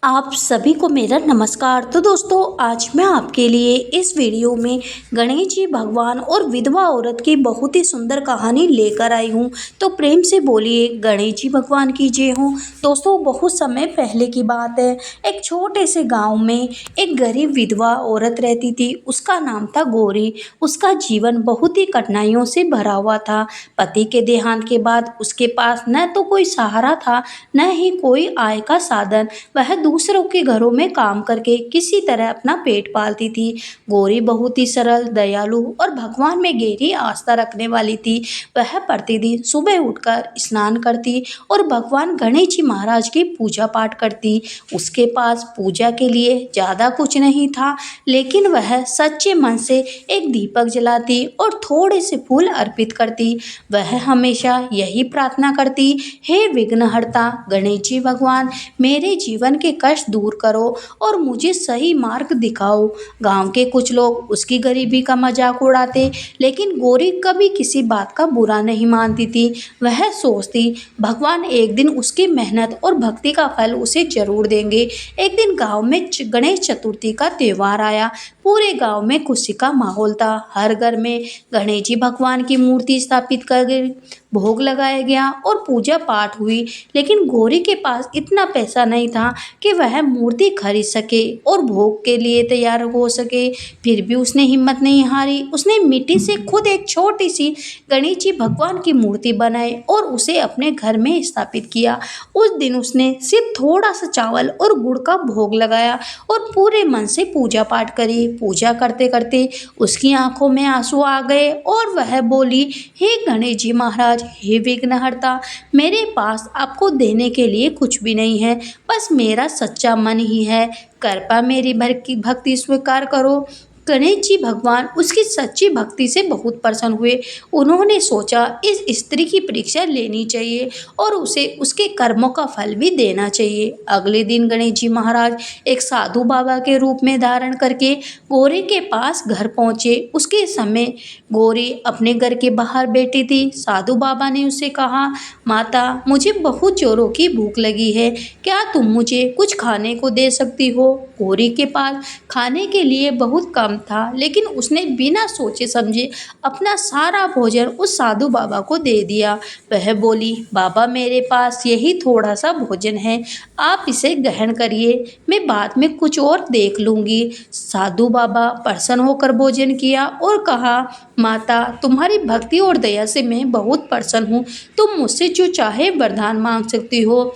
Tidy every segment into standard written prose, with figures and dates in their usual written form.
आप सभी को मेरा नमस्कार। तो दोस्तों, आज मैं आपके लिए इस वीडियो में गणेश जी भगवान और विधवा औरत की बहुत ही सुंदर कहानी लेकर आई हूँ। तो प्रेम से बोलिए गणेश जी भगवान की जय हो। दोस्तों, बहुत समय पहले की बात है। एक छोटे से गांव में एक गरीब विधवा औरत रहती थी। उसका नाम था गौरी। उसका जीवन बहुत ही कठिनाइयों से भरा हुआ था। पति के देहांत के बाद उसके पास न तो कोई सहारा था, न ही कोई आय का साधन। वह दूसरों के घरों में काम करके किसी तरह अपना पेट पालती थी। गौरी बहुत ही सरल, दयालु और भगवान में गहरी आस्था रखने वाली थी। वह प्रतिदिन सुबह उठकर स्नान करती और भगवान गणेश जी महाराज की पूजा पाठ करती। उसके पास पूजा के लिए ज़्यादा कुछ नहीं था, लेकिन वह सच्चे मन से एक दीपक जलाती और थोड़े से फूल अर्पित करती। वह हमेशा यही प्रार्थना करती, हे विघ्नहर्ता गणेश जी भगवान, मेरे जीवन के कष्ट दूर करो और मुझे सही मार्ग दिखाओ। गांव के कुछ लोग उसकी गरीबी का मजाक उड़ाते, लेकिन गौरी कभी किसी बात का बुरा नहीं मानती थी। वह सोचती, भगवान एक दिन उसकी मेहनत और भक्ति का फल उसे जरूर देंगे। एक दिन गांव में गणेश चतुर्थी का त्योहार आया। पूरे गांव में खुशी का माहौल था। हर घर में गणेश जी भगवान की मूर्ति स्थापित कर गई, भोग लगाया गया और पूजा पाठ हुई। लेकिन गौरी के पास इतना पैसा नहीं था कि वह मूर्ति खरीद सके और भोग के लिए तैयार हो सके। फिर भी उसने हिम्मत नहीं हारी। उसने मिट्टी से खुद एक छोटी सी गणेश जी भगवान की मूर्ति बनाई और उसे अपने घर में स्थापित किया। उस दिन उसने सिर्फ थोड़ा सा चावल और गुड़ का भोग लगाया और पूरे मन से पूजा पाठ करी। पूजा करते करते उसकी आंखों में आंसू आ गए और वह बोली, हे गणेश जी महाराज, हे विघ्नहर्ता, मेरे पास आपको देने के लिए कुछ भी नहीं है, बस मेरा सच्चा मन ही है। कृपया मेरी भर की भक्ति स्वीकार करो। गणेश जी भगवान उसकी सच्ची भक्ति से बहुत प्रसन्न हुए। उन्होंने सोचा, इस स्त्री की परीक्षा लेनी चाहिए और उसे उसके कर्मों का फल भी देना चाहिए। अगले दिन गणेश जी महाराज एक साधु बाबा के रूप में धारण करके गौरी के पास घर पहुंचे। उसके समय गौरी अपने घर के बाहर बैठी थी। साधु बाबा ने उसे कहा, माता, मुझे बहुत जोरों की भूख लगी है, क्या तुम मुझे कुछ खाने को दे सकती हो? गौरी के पास खाने के लिए बहुत कम था, लेकिन उसने बिना सोचे समझे अपना सारा भोजन उस साधु बाबा को दे दिया। वह बोली, बाबा, मेरे पास यही थोड़ा सा भोजन है, आप इसे ग्रहण करिए, मैं बाद में कुछ और देख लूंगी। साधु बाबा प्रसन्न होकर भोजन किया और कहा, माता, तुम्हारी भक्ति और दया से मैं बहुत प्रसन्न हूँ, तुम मुझसे जो चाहे वरदान मांग सकती हो।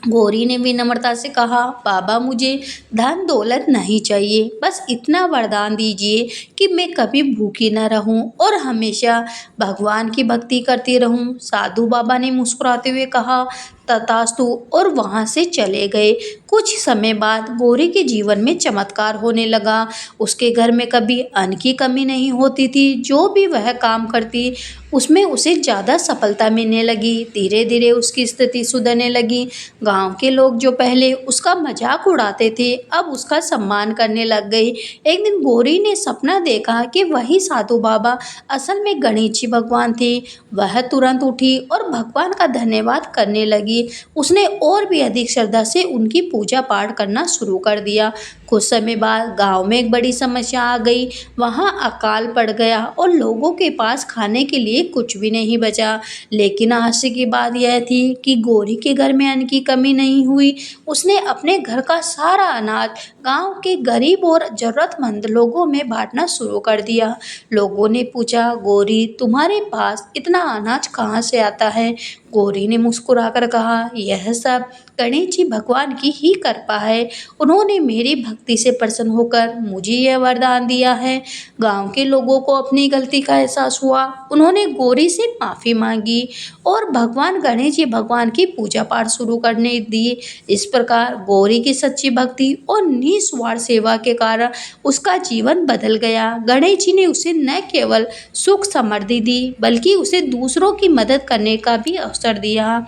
गौरी ने विनम्रता से कहा, बाबा, मुझे धन दौलत नहीं चाहिए, बस इतना वरदान दीजिए कि मैं कभी भूखी न रहूं और हमेशा भगवान की भक्ति करती रहूं। साधु बाबा ने मुस्कुराते हुए कहा, तथास्तु, और वहां से चले गए। कुछ समय बाद गौरी के जीवन में चमत्कार होने लगा। उसके घर में कभी अन्न की कमी नहीं होती थी। जो भी वह काम करती उसमें उसे ज़्यादा सफलता मिलने लगी। धीरे धीरे उसकी स्थिति सुधरने लगी। गांव के लोग जो पहले उसका मजाक उड़ाते थे, अब उसका सम्मान करने लग गए। एक दिन गौरी ने सपना देखा कि वही साधु बाबा असल में गणेश जी भगवान थे। वह तुरंत उठी और भगवान का धन्यवाद करने लगी। उसने और भी अधिक श्रद्धा से उनकी पूजा पाठ करना शुरू कर दिया। कुछ समय बाद गांव में एक बड़ी समस्या आ गई। वहां अकाल पड़ गया और लोगों के पास खाने के लिए कुछ भी नहीं बचा। लेकिन आश्चर्य की बात यह थी कि गौरी के घर में अन्न की कमी नहीं हुई। उसने अपने घर का सारा अनाज गांव के गरीब और जरूरतमंद लोगों में बांटना शुरू कर दिया। लोगों ने पूछा, गौरी, तुम्हारे पास इतना अनाज कहाँ से आता है? गौरी ने मुस्कुराकर कहा, यह सब गणेश जी भगवान की ही कृपा है। उन्होंने मेरी भक्ति से प्रसन्न होकर मुझे यह वरदान दिया है। गांव के लोगों को अपनी गलती का एहसास हुआ। उन्होंने गौरी से माफ़ी मांगी और भगवान गणेश जी भगवान की पूजा पाठ शुरू करने दी। इस प्रकार गौरी की सच्ची भक्ति और निस्वार्थ सेवा के कारण उसका जीवन बदल गया। गणेश जी ने उसे न केवल सुख समृद्धि दी, बल्कि उसे दूसरों की मदद करने का भी अवसर दिया।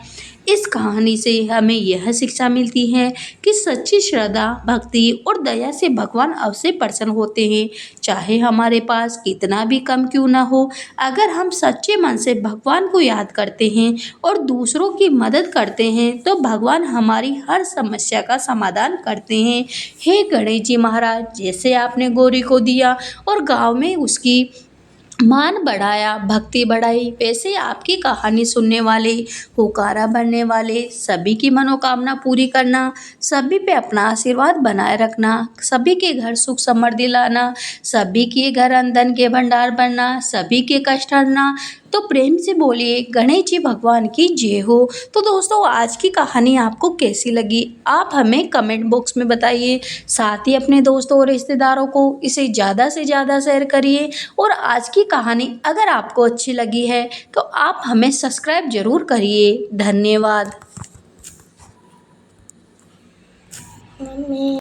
इस कहानी से हमें यह शिक्षा मिलती है कि सच्ची श्रद्धा, भक्ति और दया से भगवान अवश्य प्रसन्न होते हैं, चाहे हमारे पास कितना भी कम क्यों ना हो। अगर हम सच्चे मन से भगवान को याद करते हैं और दूसरों की मदद करते हैं तो भगवान हमारी हर समस्या का समाधान करते हैं। हे गणेश जी महाराज, जैसे आपने गौरी को दिया और गांव में उसकी मान बढ़ाया, भक्ति बढ़ाई, वैसे आपकी कहानी सुनने वाले, पुकारा बनने वाले सभी की मनोकामना पूरी करना, सभी पे अपना आशीर्वाद बनाए रखना, सभी के घर सुख समृद्धि लाना, सभी के घर अन्न के भंडार बनना, सभी के कष्ट हरना। तो प्रेम से बोलिए गणेश जी भगवान की जय हो। तो दोस्तों, आज की कहानी आपको कैसी लगी आप हमें कमेंट बॉक्स में बताइए। साथ ही अपने दोस्तों और रिश्तेदारों को इसे ज़्यादा से ज़्यादा शेयर करिए। और आज की कहानी अगर आपको अच्छी लगी है तो आप हमें सब्सक्राइब जरूर करिए। धन्यवाद।